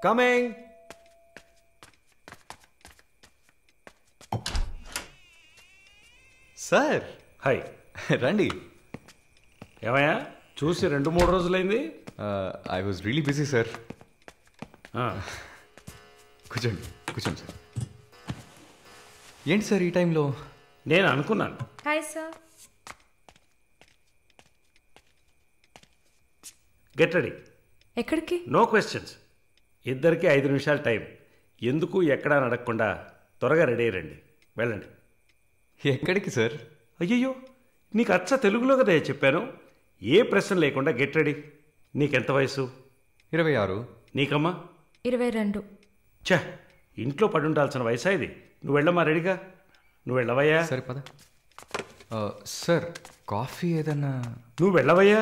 Coming. Sir hi. రండి. ఏమయ్యా చూసి 2-3 రోజులైంది. I was really busy sir. కూర్చోండి కూర్చోండి సార్. ఏంటి సార్ ఈ టైంలో? నేను అనుకున్నాను. Hi sir. Get ready. ఎక్కడికి? No questions. ఇద్దరికి 5 నిమిషాలు టైం. ఎందుకు ఎక్కడా అడగకుండా త్వరగా రెడీ అయ్యండి. వెళ్ళండి. ఎక్కడికి సార్? అయ్యయ్యో, నీకు అచ్చ తెలుగులో కదా చెప్పాను. ఏ ప్రశ్న లేకుండా గెట్ రెడీ. నీకెంత వయసు? 26. నీకమ్మా? 22. ఛా, ఇంట్లో పడి ఉండాల్సిన వయసా ఇది? నువ్వు వెళ్ళమ్మా రెడీగా. నువ్వు వెళ్ళవయ్యా. సరే పద. సార్ కాఫీ ఏదన్నా? నువ్వు వెళ్ళవయ్యా.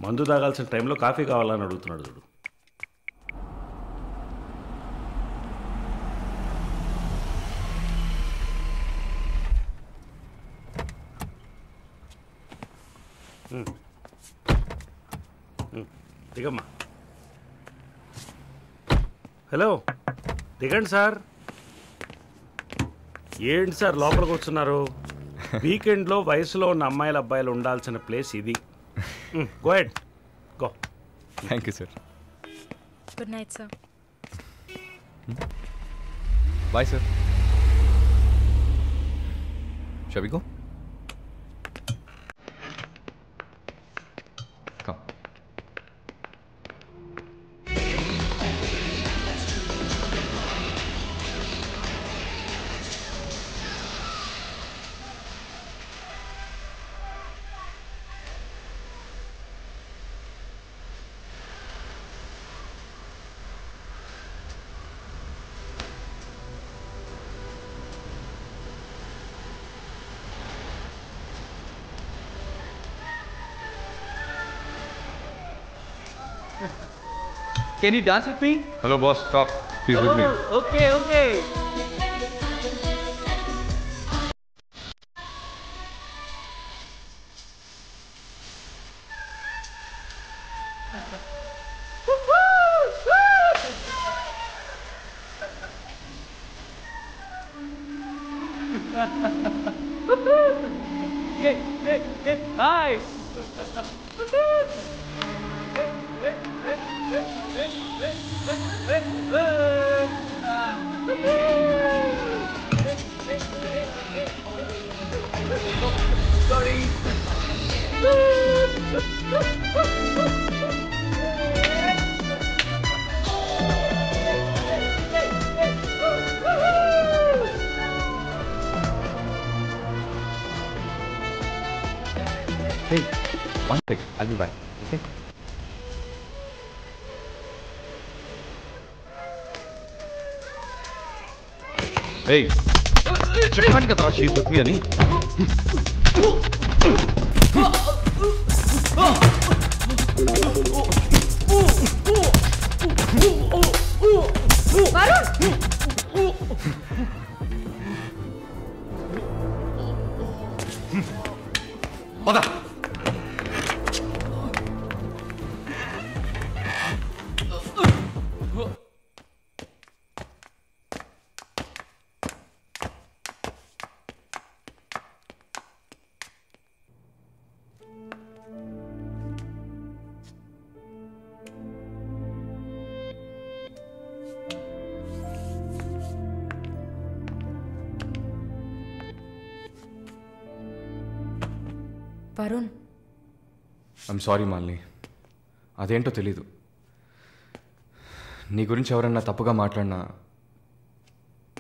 మందు తాగాల్సిన టైంలో కాఫీ కావాలని అడుగుతున్నాడు చూడు. దిగమ్మా. హలో, దిగండి సార్. ఏంటి సార్ లోపలికి వస్తున్నారు? వీకెండ్లో వయసులో ఉన్న అమ్మాయిలు అబ్బాయిలు ఉండాల్సిన ప్లేస్ ఇది. Go head, go. Thank you sir. Good night sir. Bye sir. Shall we go? Come. Can you dance with me? Hello boss, stop. Please with me. Okay, okay. Hey, hi. Sorry. Hey, one second. I'll be back. Okay. Hey, చెప్పాను కదా sheet with me అని. పద. Varun, I'm sorry Malini. అదేంటో తెలీదు. నీ గురించి ఎవరన్నా తప్పుగా మాట్లాడినా,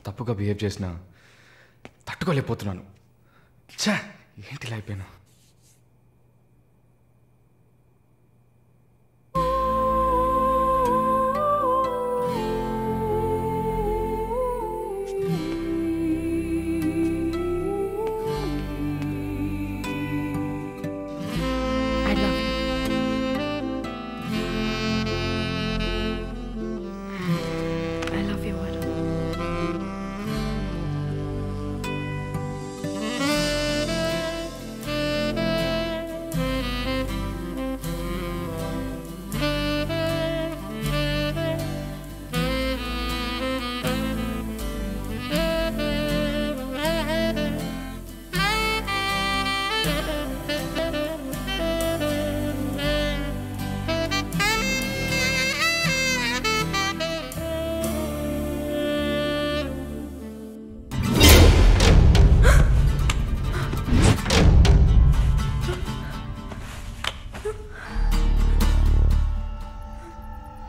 తప్పుగా బిహేవ్ చేసినా తట్టుకోలేకపోతున్నాను. ఛా, ఏంటి ఇలా అయిపోయాను?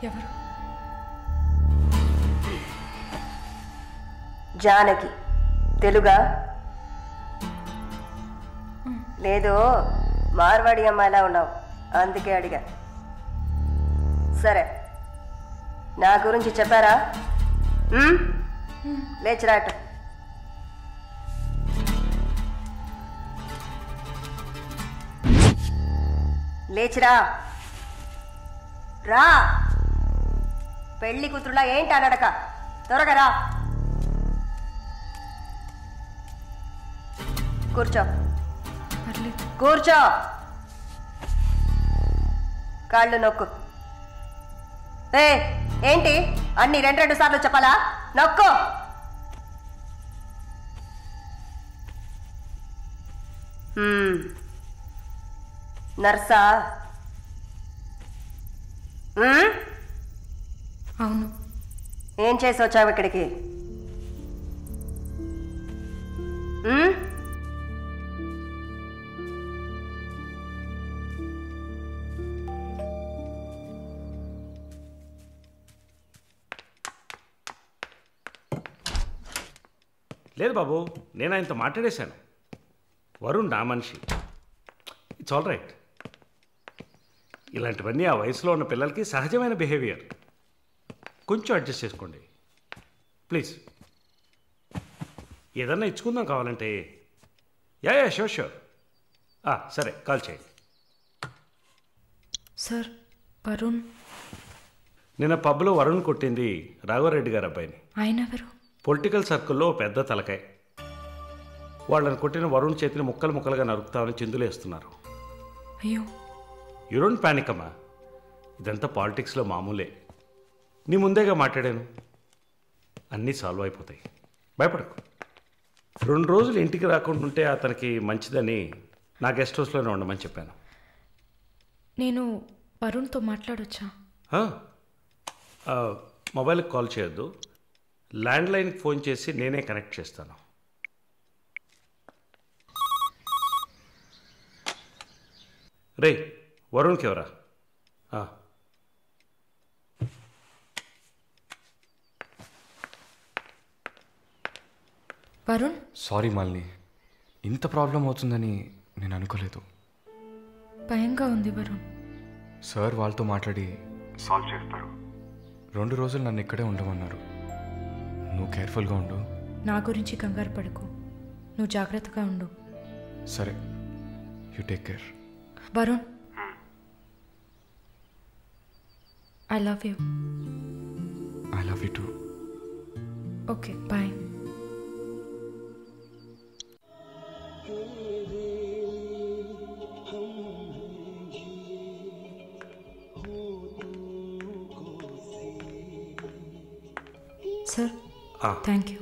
ఎవరు? జానకి. తెలుగా? లేదు, మార్వాడి అమ్మాయిలా ఉన్నావు, అందుకే అడిగా. సరే, నా గురించి చెప్పారా? లేచిరాట. లేచిరా, రా. పెళ్లి కూతురులా ఏంటి అనడక, త్వరగా రా. కూర్చో. పర్లేదు. కూర్చో. కాళ్ళు నొక్కు. ఏంటి అన్ని రెండు సార్లు చెప్పాలా? నొక్కు. నర్సా? అవును. ఏం చేసి వచ్చావు ఇక్కడికి? లేదు బాబు, నేను ఆయనతో మాట్లాడేశాను. వరుణ్ నా మనిషి. It's all right. ఇలాంటివన్నీ ఆ వయసులో ఉన్న పిల్లలకి సహజమైన బిహేవియర్. కొంచెం అడ్జస్ట్ చేసుకోండి ప్లీజ్. ఏదన్నా ఇచ్చుకుందాం కావాలంటే. Yeah sure sure. సరే, కాల్ చేయండి. సార్, వరుణ్. నిన్న పబ్లో వరుణ్ కొట్టింది రాఘవరెడ్డి గారి అబ్బాయిని. ఆయన ఎవరు? పొలిటికల్ సర్కిల్లో పెద్ద తలకాయ. వాళ్ళని కొట్టిన వరుణ్ చేతిని ముక్కలు ముక్కలుగా నరుకుతామని చిందులేస్తున్నారు. అయ్యో. యూ డోంట్ పానిక్ అమ్మా, ఇదంతా పాలిటిక్స్లో మామూలే. నీ ముందేగా మాట్లాడాను, అన్నీ సాల్వ్ అయిపోతాయి, భయపడకు. 2 రోజులు ఇంటికి రాకుండా ఉంటే అతనికి మంచిదని నా గెస్ట్ హౌస్లోనే ఉండమని చెప్పాను. నేను వరుణ్తో మాట్లాడొచ్చా? మొబైల్కి కాల్ చేయొద్దు, ల్యాండ్లైన్కి ఫోన్ చేసి నేనే కనెక్ట్ చేస్తాను. రే, వరుణ్కి ఎవరా? వరుణ్. సారీ మాలిని, ఇంత ప్రాబ్లం అవుతుందని నేను అనుకోలేదు. భయంగా ఉంది వరుణ్. సార్ వాళ్ళతో మాట్లాడి సాల్వ్ చేస్తారు. 2 రోజులు నన్ను ఇక్కడే ఉండమన్నారు. నువ్వు కేర్ఫుల్గా ఉండు. నా గురించి కంగారు పడకు, నువ్వు జాగ్రత్తగా ఉండు. సరే, you take care. Varun, I love you. I love you too. Okay, bye. Sir, thank you.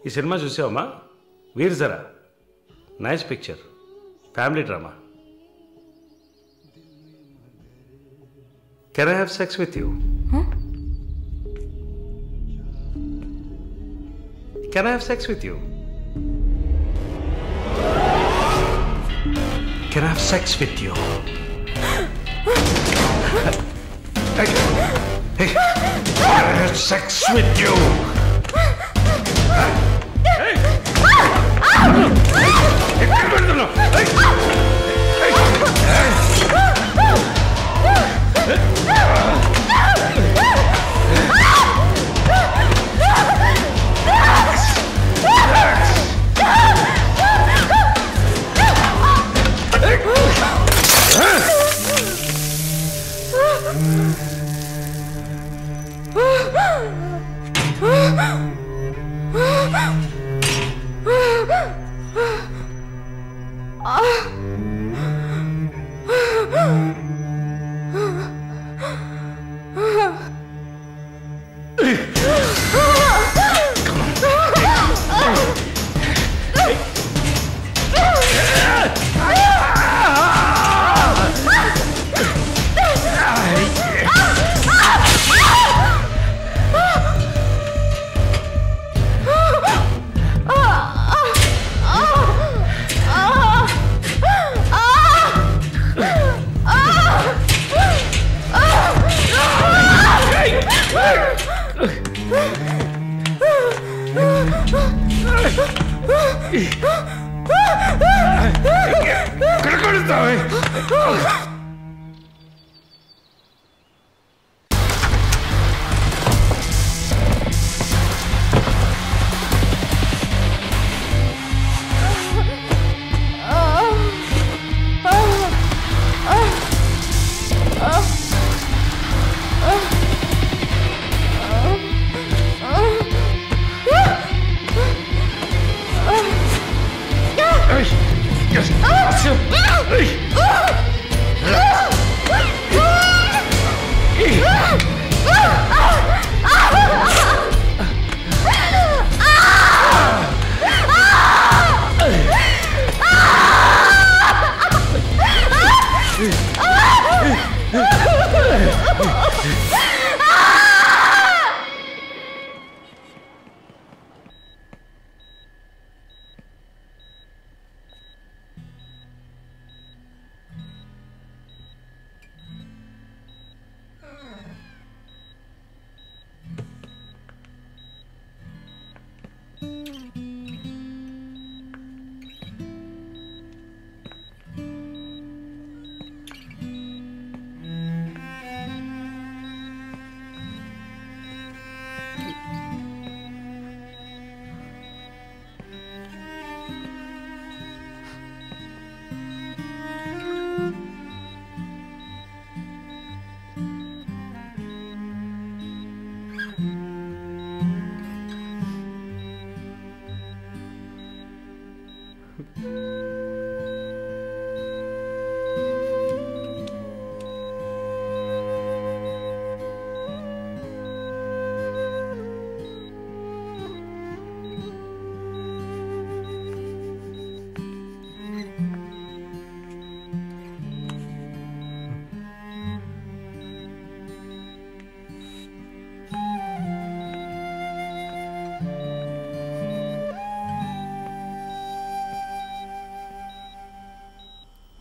ఈ సినిమా చూసావమ్మా? Veer Zaara. Nice picture, family drama. Can I have sex with you? Can I have sex with you? Can I have sex with you? Hey, I have sex with you. Hey!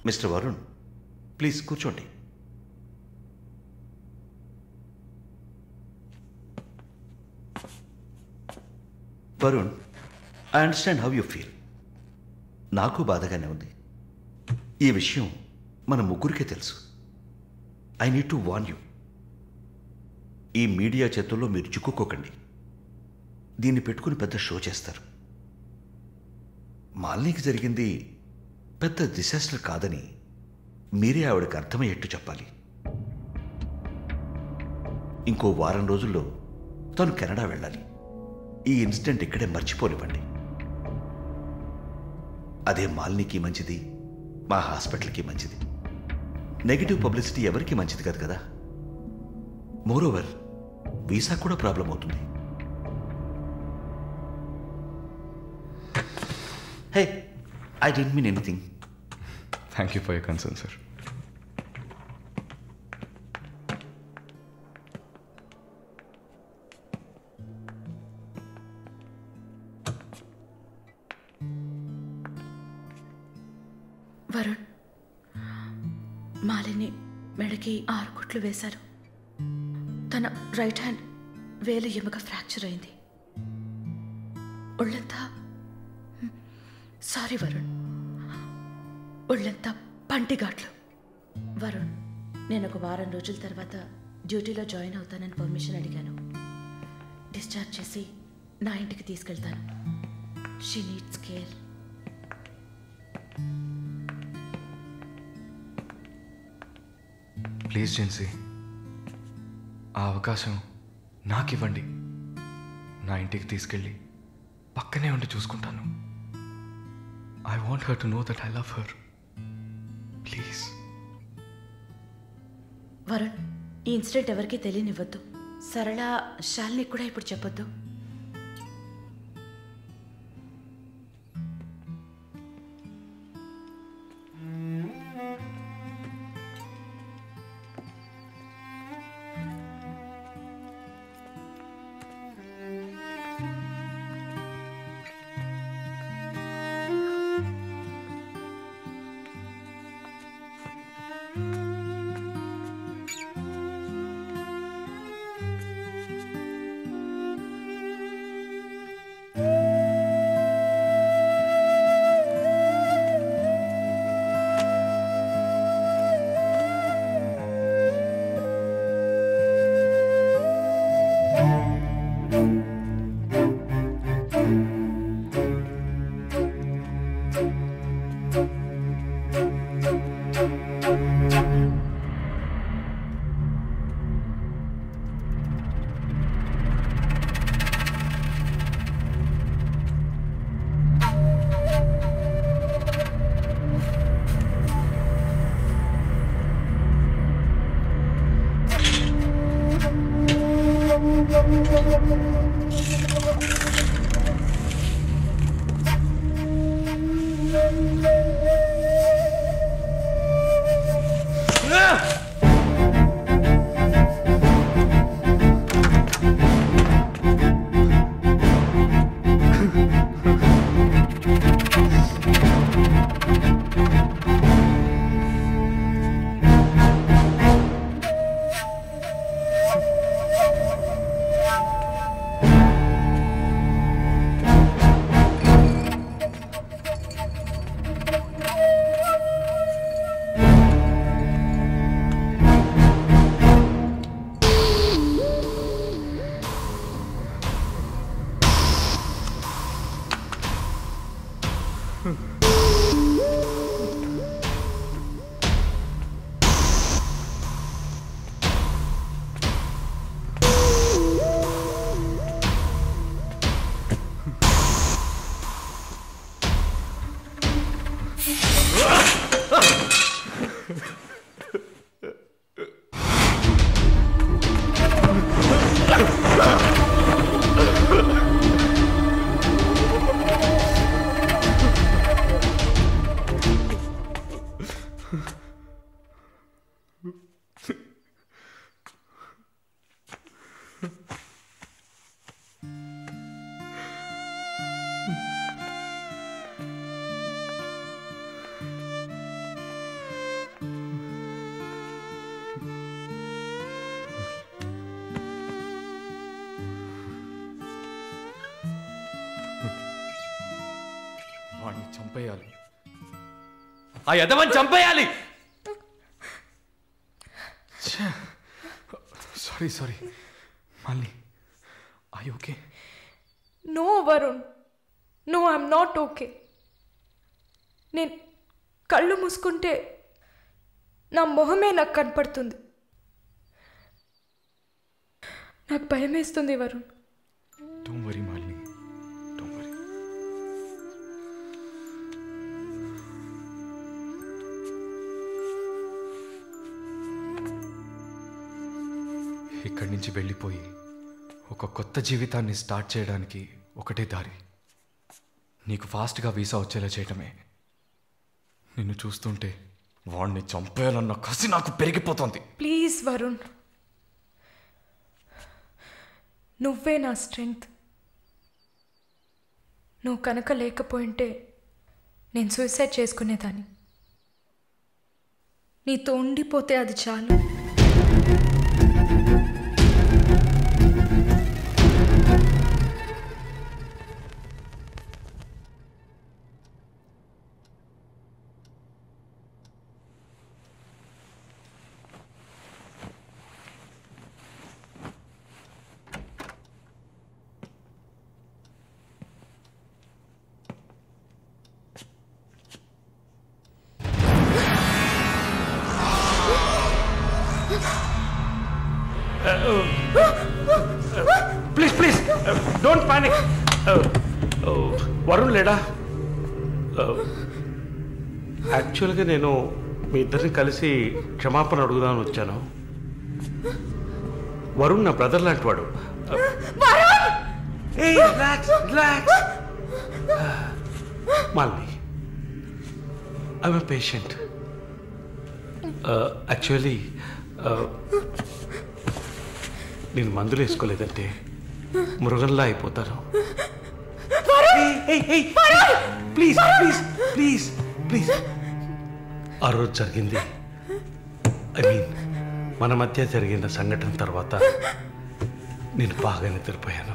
Mister Varun, please కూర్చోండి. Varun, I understand how you feel. నాకు బాధగానే ఉంది. ఈ విషయం మన ముగ్గురికే తెలుసు. I need to warn you. ఈ media చేతుల్లో మీరు చిక్కుకోకండి. దీన్ని పెట్టుకుని పెద్ద షో చేస్తారు. మాలినికి జరిగింది పెద్ద డిసాస్టర్ కాదని మీరే ఆవిడకి అర్థమయ్యేట్టు చెప్పాలి. ఇంకో వారం రోజుల్లో తను కెనడా వెళ్ళాలి. ఈ ఇన్సిడెంట్ ఇక్కడే మర్చిపోనివ్వండి. అదే మాలినికి మంచిది, మా హాస్పిటల్కి మంచిది. నెగిటివ్ పబ్లిసిటీ ఎవరికి మంచిది కాదు కదా. మోరోవర్ వీసా కూడా ప్రాబ్లం అవుతుంది. Hey, I don't mean anything. Thank you for your concern, sir. Varun, Malini మెడకి 6 కుట్లు వేశారు. తన రైట్ హ్యాండ్ వేలు ఎముక ఫ్రాక్చర్ అయింది. ఒళ్ళంతా సారీ వరుణ్, ఒళ్ళంతా పంటిఘాట్లు. వరుణ్, నేను ఒక వారం రోజుల తర్వాత డ్యూటీలో జాయిన్ అవుతానని పర్మిషన్ అడిగాను. డిశ్చార్జ్ చేసి నా ఇంటికి తీసుకెళ్తాను. She needs care. Please Gen Z, ఆ అవకాశం నాకు ఇవ్వండి. నా ఇంటికి తీసుకెళ్ళి పక్కనే ఉండి చూసుకుంటాను. I want her to know that I love her. Please. Varun, ఈ ఇన్సిడెంట్ ఎవరికీ తెలియనివ్వద్దు. సరళ, శాలిని కూడా ఇప్పుడు చెప్పొద్దు. వాడిని చంపేయాలి, ఆ యదవని చంపేయాలి. సారీ మళ్ళీ. I okay? No Varun, no, I'm not okay. నేను కళ్ళు మూసుకుంటే నా మొహమే నాకు కనపడుతుంది. నాకు భయం వేస్తుంది Varun. Don't worry Malini, don't worry. ఇక్కడి నుంచి వెళ్ళిపోయి ఒక కొత్త జీవితాన్ని స్టార్ట్ చేయడానికి ఒకటే దారి, నీకు ఫాస్ట్గా వీసా వచ్చేలా చేయటమే. నిన్ను చూస్తుంటే వాడిని చంపేయాలన్న కసి నాకు పెరిగిపోతుంది. ప్లీజ్ వరుణ్, నువ్వే నా స్ట్రెంగ్త్. నువ్వు కనుక లేకపోయింటే నేను సూసైడ్ చేసుకునేదాన్ని. నీతో ఉండిపోతే అది చాలు. Please don't panic. వరుణ్ లేడా? యాక్చువల్గా నేను మీ ఇద్దరిని కలిసి క్షమాపణ అడుగుదామని వచ్చాను. వరుణ్ నా బ్రదర్ లాంటి వాడు. Malini, I'm a patient. Actually నేను మందులు వేసుకోలేదంటే మృగంలా అయిపోతాను. Please please please please. ఆ రోజు జరిగింది, ఐ మీన్ మన మధ్య జరిగిన సంఘటన తర్వాత నేను బాగా నిద్రపోయాను.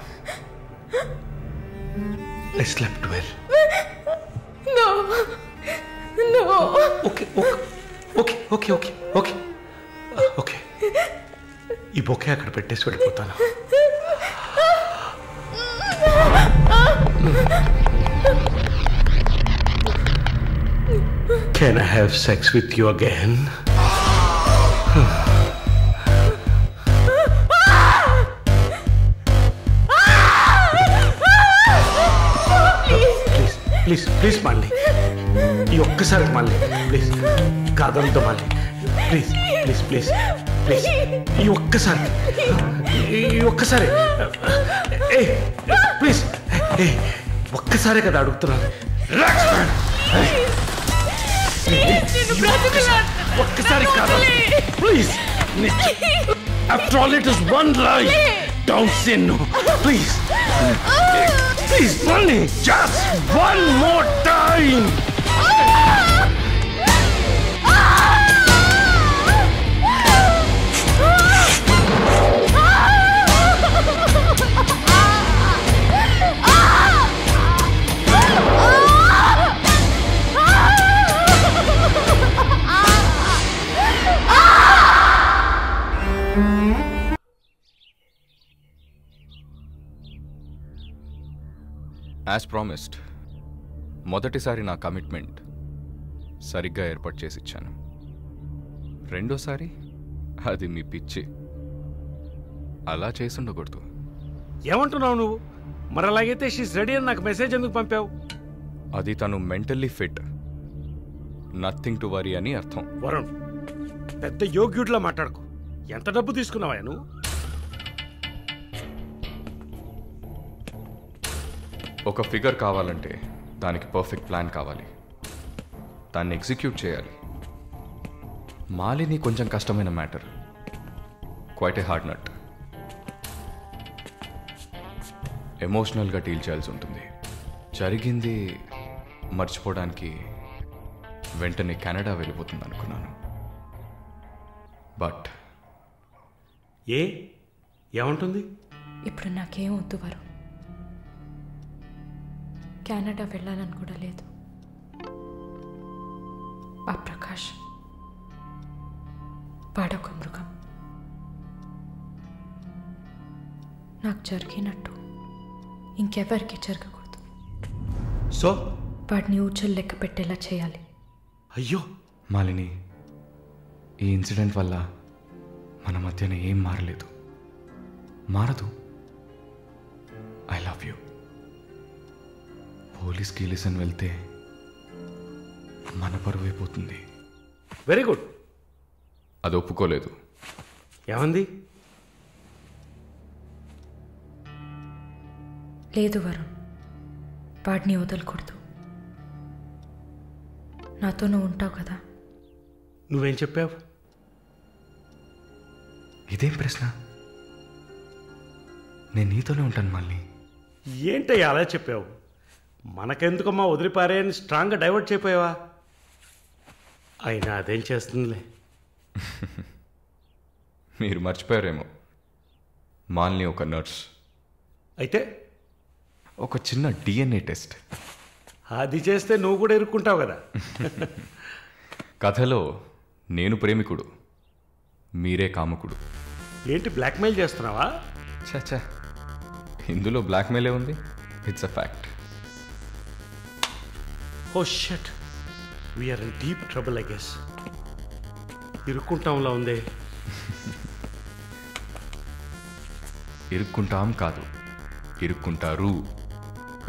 I slept well. Okay okay okay okay okay okay. ఈ బొకే అక్కడ పెట్టేసి వెళ్ళిపోతాను. Can I have sex with you again? Please మళ్ళీ ఈ ఒక్కసారి మళ్ళీ ప్లీజ్ కాదంతో మళ్ళీ ప్లీజ్ ప్లీజ్ ప్లీజ్ ప్లీజ్ ఈ ఒక్కసారి ఏ ప్లీజ్ ఏ ఒక్కసారే కదా అడుగుతున్నాను రిలాక్స్ మ్యాన్ ఒక్కసారి కాదు please after all it is one life don't say no please please మళ్ళీ just one more time as promised మొదటిసారి నా కమిట్మెంట్ సరిగ్గా ఏర్పాటు చేసి ఇచ్చాను. రెండోసారి అది మీ పిచ్చి. అలా చేసుండకూడదు. ఏమంటున్నావు నువ్వు? మరి అలాగైతే షీస్ రెడీ అని నాకు మెసేజ్ ఎందుకు పంపావు? అది తను mentally fit, nothing to worry అని అర్థం. వరుణ్, పెద్ద యోగ్యుడిలా మాట్లాడుకో. ఎంత డబ్బు తీసుకున్నావా నువ్వు? ఒక ఫిగర్ కావాలంటే దానికి పర్ఫెక్ట్ ప్లాన్ కావాలి, దాన్ని ఎగ్జిక్యూట్ చేయాలి. మాలిని కొంచెం కష్టమైన matter, quite a hard nut. ఎమోషనల్గా డీల్ చేయాల్సి ఉంటుంది. జరిగింది మర్చిపోవడానికి వెంటనే కెనడా వెళ్ళిపోతుంది అనుకున్నాను. బట్ ఏమంటుంది? ఇప్పుడు నాకేం వద్దు వరుణ్. కెనడా వెళ్ళాలని కూడా లేదు. ఆ ప్రకాష్ వాడొక మృగం. నాకు జరిగినట్టు ఇంకెవరికి జరగకూడదు. సో వాడిని ఊచలు లెక్క పెట్టేలా చేయాలి. అయ్యో మాలిని, ఈ ఇన్సిడెంట్ వల్ల మన మధ్యన ఏం మారలేదు, మారదు. I love you. పోలీస్కి లిసన్ వెళ్తే మన పరువు అయిపోతుంది. Very good. అది ఒప్పుకోలేదు. ఏమంది? లేదు వరుణ్, వాడిని వదలకూడదు. నాతో నువ్వు ఉంటావు కదా. నువ్వేం చెప్పావు? ఇదేం ప్రశ్న? నేను నీతోనే ఉంటాను మళ్ళీ. ఏంటయ్యా అలా చెప్పావు? మనకెందుకమ్మా వదిలిపారే అని స్ట్రాంగ్గా డైవర్ట్ చేయపోయావా? అయినా అదేం చేస్తుందిలే. మీరు మర్చిపోయారేమో, మాలిని ఒక నర్స్. అయితే ఒక చిన్న డిఎన్ఏ టెస్ట్. అది చేస్తే నువ్వు కూడా ఇరుక్కుంటావు కదా. కథలో నేను ప్రేమికుడు, మీరే కాముకుడు. ఏంటి బ్లాక్మెయిల్ చేస్తున్నావా? చచ్చా, ఇందులో బ్లాక్మెయిలే ఉంది. It's a fact. Oh shit, we are in deep trouble I guess. ఇరుక్కుంటాంలా ఉందే. ఇరుక్కుంటాం కాదు, ఇరుక్కుంటారు.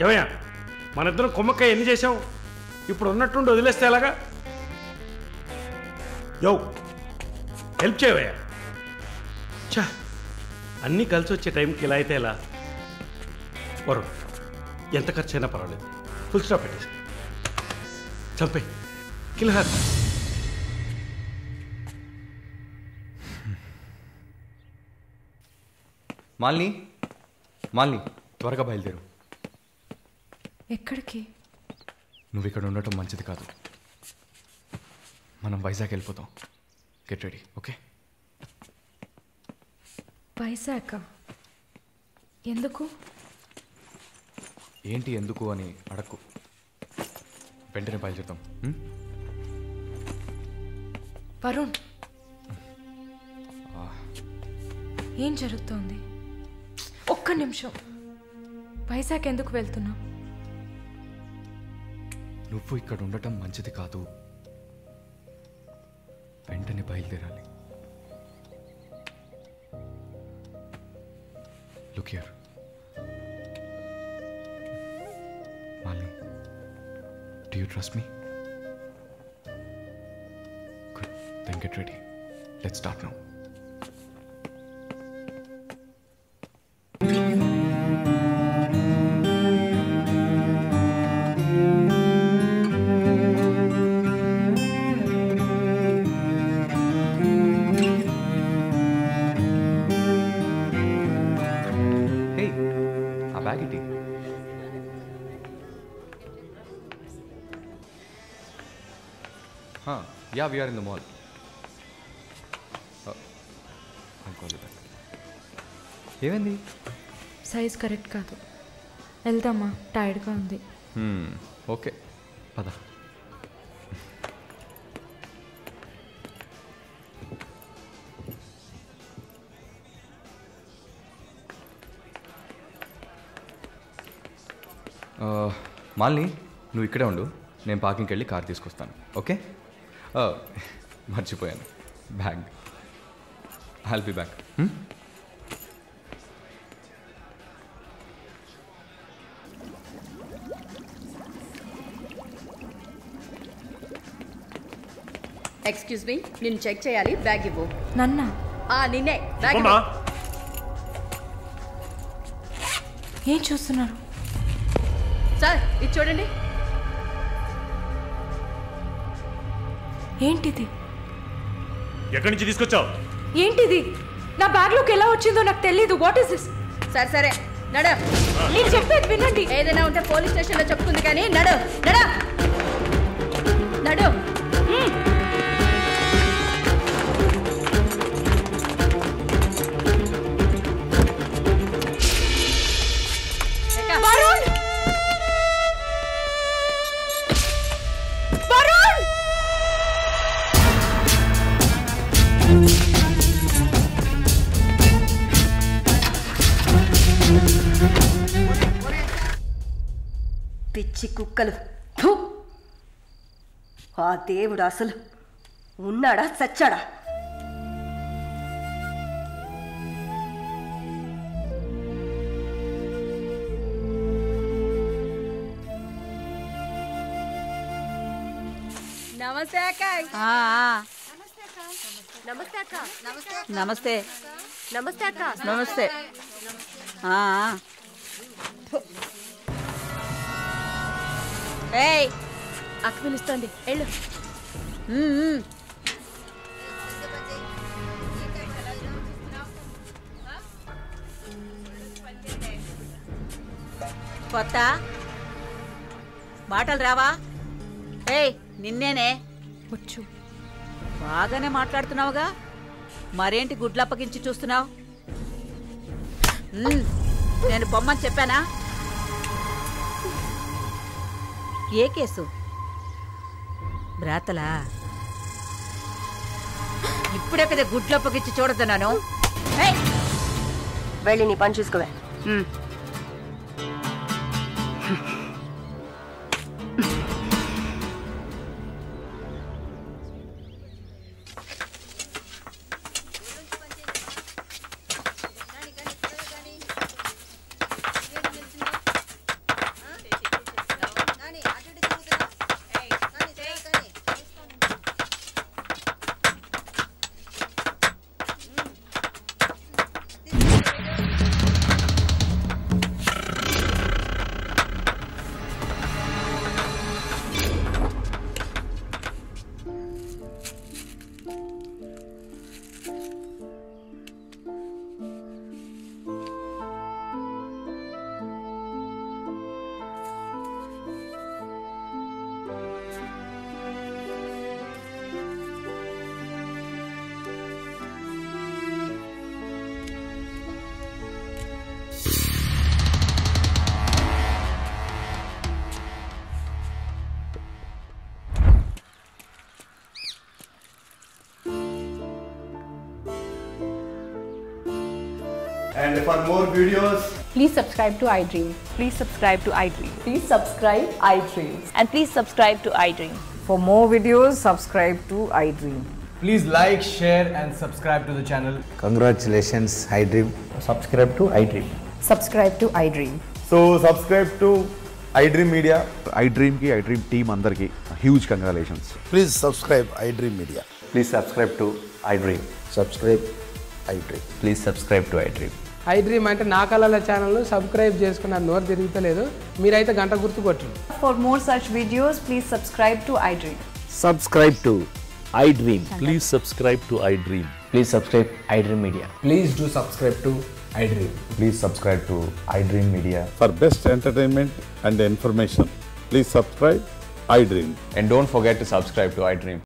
ఏమయ్యా, మనిద్దరం కొమ్మక్కాయ ఎన్ని చేసాం? ఇప్పుడు ఉన్నట్టుండి వదిలేస్తే ఎలాగా? యో హెల్ప్ చేయవయ్యా. చా, అన్నీ కలిసి వచ్చే టైంకి ఇలా అయితే ఎలా? వరుణ్, ఎంత ఖర్చు అయినా పర్వాలేదు, ఫుల్ స్టాప్ పెట్టేసి చంపే కిల్హార్. మాలిని, మాలిని త్వరగా బయలుదేరు. ఎక్కడికి? నువ్వు ఇక్కడ ఉండటం మంచిది కాదు. మనం వైజాగ్ వెళ్ళిపోతాం. Get ready, okay? వైజాగ్ ఎందుకు? ఏంటి ఎందుకు అని అడక్కు, వెంటనే బయలుదేరుతాం. వరుణ్, ఏం జరుగుతోంది? ఒక్క నిమిషం. వైజాగ్ ఎందుకు వెళ్తున్నావు? నువ్వు ఇక్కడ ఉండటం మంచిది కాదు, వెంటనే బయలుదేరాలి. Look here Malini, do you trust me? Good, then get ready. Let's start now. Yeah, we are in the mall. I'll call you back. ఏమైంది? సైజ్ కరెక్ట్ కాదు. వెళ్దామా, టైర్డ్గా ఉంది. ఓకే పద. మాలిని, నువ్వు ఇక్కడే ఉండు, నేను పార్కింగ్కి వెళ్ళి కార్ తీసుకొస్తాను. ఓకే? మర్చిపోయాను bag. I'll be back. Excuse me, నేను చెక్ చేయాలి, బ్యాగ్ ఇవ్వు. నన్నా? నిన్నే, బ్యాగ్ ఇవ్వు. ఏం చూస్తున్నారు సార్? ఇది చూడండి. ఏంటిది? ఎక్కడి నుంచి తీసుకొచ్చావు? ఏంటిది? నా బ్యాగ్లోకి ఎలా వచ్చిందో నాకు తెలీదు. What is this? సరే సరే నడు. నేను చెప్పేది వినండి. ఏదైనా ఉంటే పోలీస్ స్టేషన్లో చెప్పుకుంది, కానీ నడు నడు నడు. వరుణ్! వరుణ్! పిచ్చి కుక్కలు. ఫు! ఆ దేవుడు అసలు ఉన్నాడా చచ్చాడా? నమస్తే అక్క. నమస్తే అక్క. నమస్తే నమస్తే అక్క. నమస్తే. ఏయ్, అక్క పిలుస్తోంది, వెళ్ళు. కొత్త మాటలు రావా? ఏయ్, నిన్నేనే. వచ్చు. బాగానే మాట్లాడుతున్నావుగా, మరేంటి గుడ్లు అప్పగించి చూస్తున్నావు? నేను పొమ్మని చెప్పానా? ఏ కేసు? బ్రాతలా? ఇప్పుడే కదా గుడ్లు అప్పగించి చూడద్దన్నాను. వెళ్ళి నీ పని చూసుకోవే. And for more videos, please subscribe to iDream. Please subscribe to iDream. Please subscribe iDream. And please subscribe to iDream. For more videos, subscribe to iDream. please like, share and subscribe to the channel. Congratulations, iDream. Subscribe to iDream. Subscribe to iDream. So subscribe to iDream Media. iDream ki iDream team andarki huge congratulations. Please subscribe iDream Media. Please subscribe to iDream. Subscribe iDream. Please subscribe to iDream. iDream అంటే నా కళల ఛానల్ను subscribe చేసుకున్న నోరు తిరుగుతలేదు, మీరైతే గంట గుర్తు కొట్టండి. For more such videos, please subscribe to iDream. Subscribe to iDream. Please subscribe to iDream. Please subscribe iDream Media. Please do subscribe to iDream. Please subscribe to iDream Media. For best entertainment and information, please subscribe iDream. And don't forget to subscribe to iDream.